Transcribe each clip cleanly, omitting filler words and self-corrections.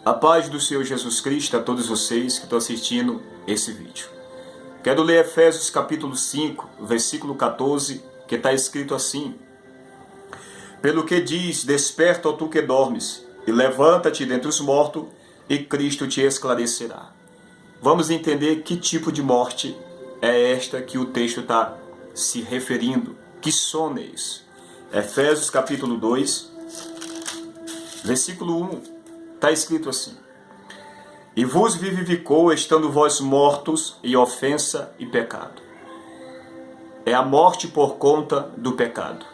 A paz do Senhor Jesus Cristo a todos vocês que estão assistindo esse vídeo. Quero ler Efésios capítulo 5, versículo 14, que está escrito assim: Pelo que diz, desperta, ó tu que dormes, e levanta-te dentre os mortos, e Cristo te esclarecerá. Vamos entender que tipo de morte é esta que o texto está se referindo. Que sono é esse? Efésios capítulo 2, versículo 1. Está escrito assim: E vos vivificou, estando vós mortos em ofensa e pecado. É a morte por conta do pecado.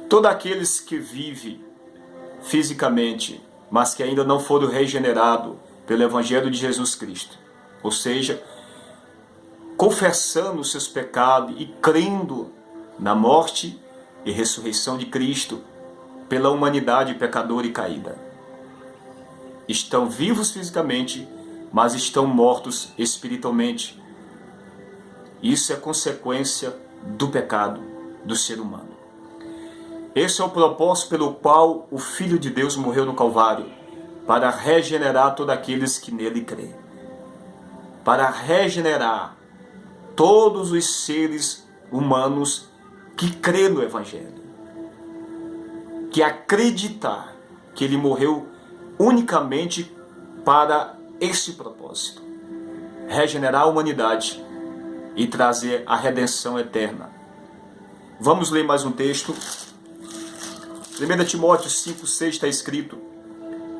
Todos aqueles que vivem fisicamente, mas que ainda não foram regenerados pelo Evangelho de Jesus Cristo, ou seja, confessando os seus pecados e crendo na morte e ressurreição de Cristo pela humanidade pecadora e caída. Estão vivos fisicamente, mas estão mortos espiritualmente. Isso é consequência do pecado do ser humano. Esse é o propósito pelo qual o Filho de Deus morreu no Calvário, para regenerar todos aqueles que nele creem. Para regenerar todos os seres humanos que creem no Evangelho. Que acreditar que ele morreu unicamente para esse propósito: regenerar a humanidade e trazer a redenção eterna. Vamos ler mais um texto. 1 Timóteo 5,6 está escrito: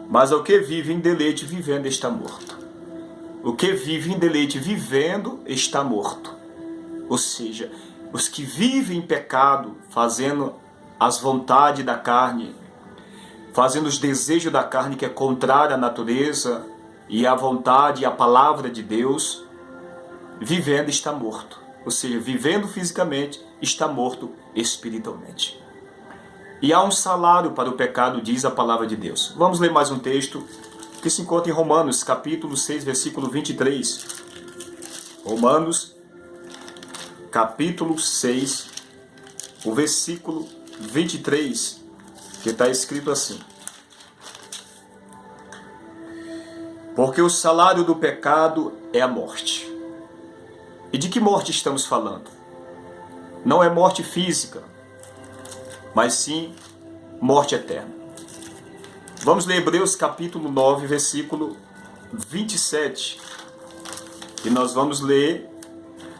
Mas o que vive em deleite vivendo está morto. O que vive em deleite vivendo está morto. Ou seja, os que vivem em pecado, fazendo as vontades da carne, fazendo os desejos da carne que é contrária à natureza e à vontade e à palavra de Deus, vivendo está morto. Ou seja, vivendo fisicamente está morto espiritualmente. E há um salário para o pecado, diz a palavra de Deus. Vamos ler mais um texto que se encontra em Romanos, capítulo 6, versículo 23. Romanos, capítulo 6, o versículo 23. Que está escrito assim: Porque o salário do pecado é a morte. E de que morte estamos falando? Não é morte física, mas sim morte eterna. Vamos ler Hebreus capítulo 9, versículo 27. E nós vamos ler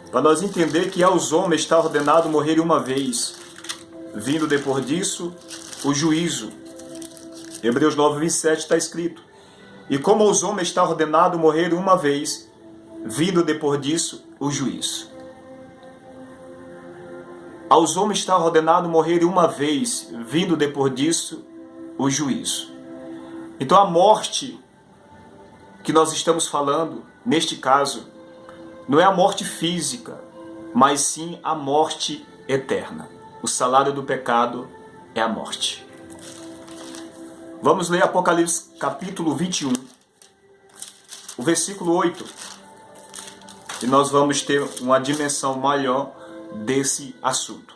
para nós entender que aos homens está ordenado morrer uma vez, vindo depois disso o juízo. Hebreus 9, 27 está escrito: E como aos homens está ordenado morrer uma vez, vindo depois disso o juízo. Aos homens está ordenado morrer uma vez, vindo depois disso o juízo. Então a morte que nós estamos falando, neste caso, não é a morte física, mas sim a morte eterna. O salário do pecado é a morte. Vamos ler Apocalipse capítulo 21, o versículo 8. E nós vamos ter uma dimensão maior desse assunto.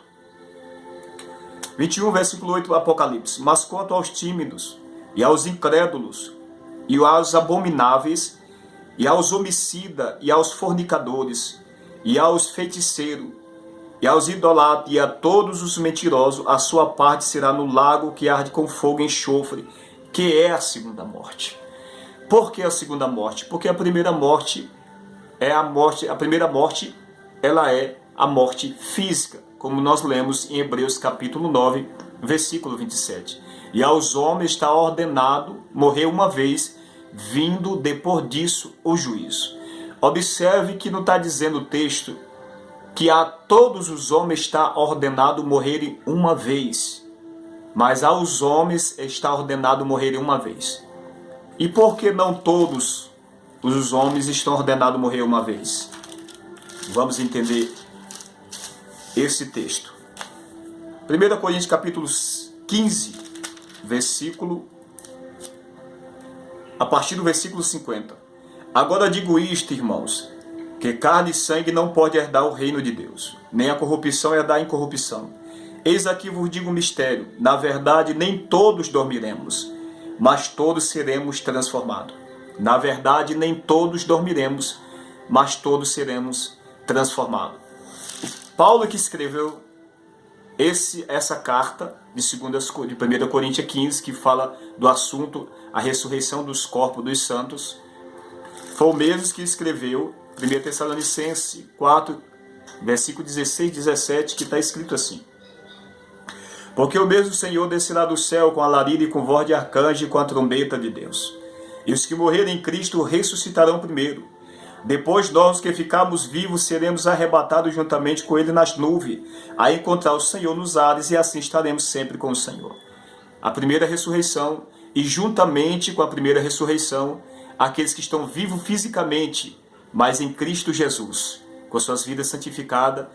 21, versículo 8 do Apocalipse. Mas quanto aos tímidos, e aos incrédulos, e aos abomináveis, e aos homicidas, e aos fornicadores, e aos feiticeiros, e aos idólatras e a todos os mentirosos, a sua parte será no lago que arde com fogo e enxofre, que é a segunda morte. Por que a segunda morte? Porque a primeira morte é a morte, ela é a morte física, como nós lemos em Hebreus capítulo 9, versículo 27. E aos homens está ordenado morrer uma vez, vindo depois disso o juízo. Observe que não está dizendo o texto que a todos os homens está ordenado morrerem uma vez, mas aos homens está ordenado morrerem uma vez. E por que não todos os homens estão ordenados morrer uma vez? Vamos entender esse texto. 1 Coríntios capítulo 15, a partir do versículo 50. Agora digo isto, irmãos, que carne e sangue não pode herdar o reino de Deus, nem a corrupção herdar a incorrupção. Eis aqui vos digo um mistério: na verdade nem todos dormiremos, mas todos seremos transformados. Na verdade, nem todos dormiremos, mas todos seremos transformados. Paulo que escreveu essa carta de 1 Coríntios 15, que fala do assunto, a ressurreição dos corpos dos santos, foi o mesmo que escreveu 1 Tessalonicenses 4, versículo 16 e 17, que está escrito assim: porque o mesmo Senhor descerá do céu com alarido e com voz de arcanjo e com a trombeta de Deus. E os que morrerem em Cristo ressuscitarão primeiro. Depois nós que ficarmos vivos seremos arrebatados juntamente com ele nas nuvens, a encontrar o Senhor nos ares, e assim estaremos sempre com o Senhor. A primeira ressurreição, e juntamente com a primeira ressurreição, aqueles que estão vivos fisicamente, mas em Cristo Jesus, com suas vidas santificadas,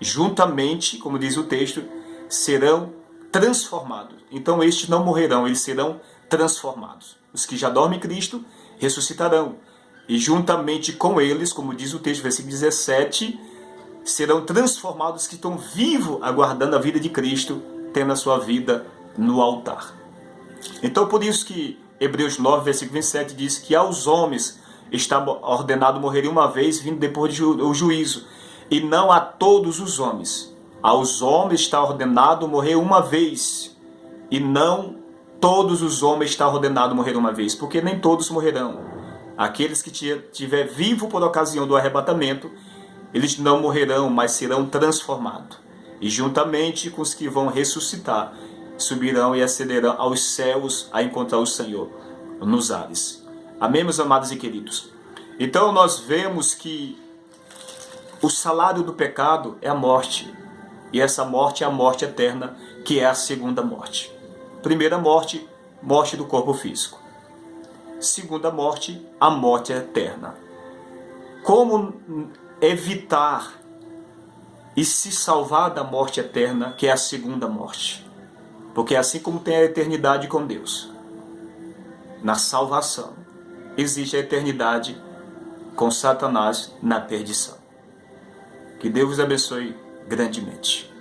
juntamente, como diz o texto, serão transformados. Então estes não morrerão, eles serão transformados. Os que já dormem em Cristo ressuscitarão, e juntamente com eles, como diz o texto, versículo 17, serão transformados os que estão vivos, aguardando a vida de Cristo, tendo a sua vida no altar. Então por isso que Hebreus 9, versículo 27 diz que aos homens está ordenado morrer uma vez, vindo depois do juízo, e não a todos os homens. Aos homens está ordenado morrer uma vez, e não todos os homens está ordenado morrer uma vez, porque nem todos morrerão. Aqueles que estiver vivo por ocasião do arrebatamento, eles não morrerão, mas serão transformados. E juntamente com os que vão ressuscitar, subirão e ascenderão aos céus a encontrar o Senhor nos ares. Amém, meus amados e queridos? Então nós vemos que o salário do pecado é a morte. E essa morte é a morte eterna, que é a segunda morte. Primeira morte, morte do corpo físico. Segunda morte, a morte eterna. Como evitar e se salvar da morte eterna, que é a segunda morte? Porque assim como tem a eternidade com Deus, na salvação, existe a eternidade com Satanás na perdição. Que Deus vos abençoe grandemente.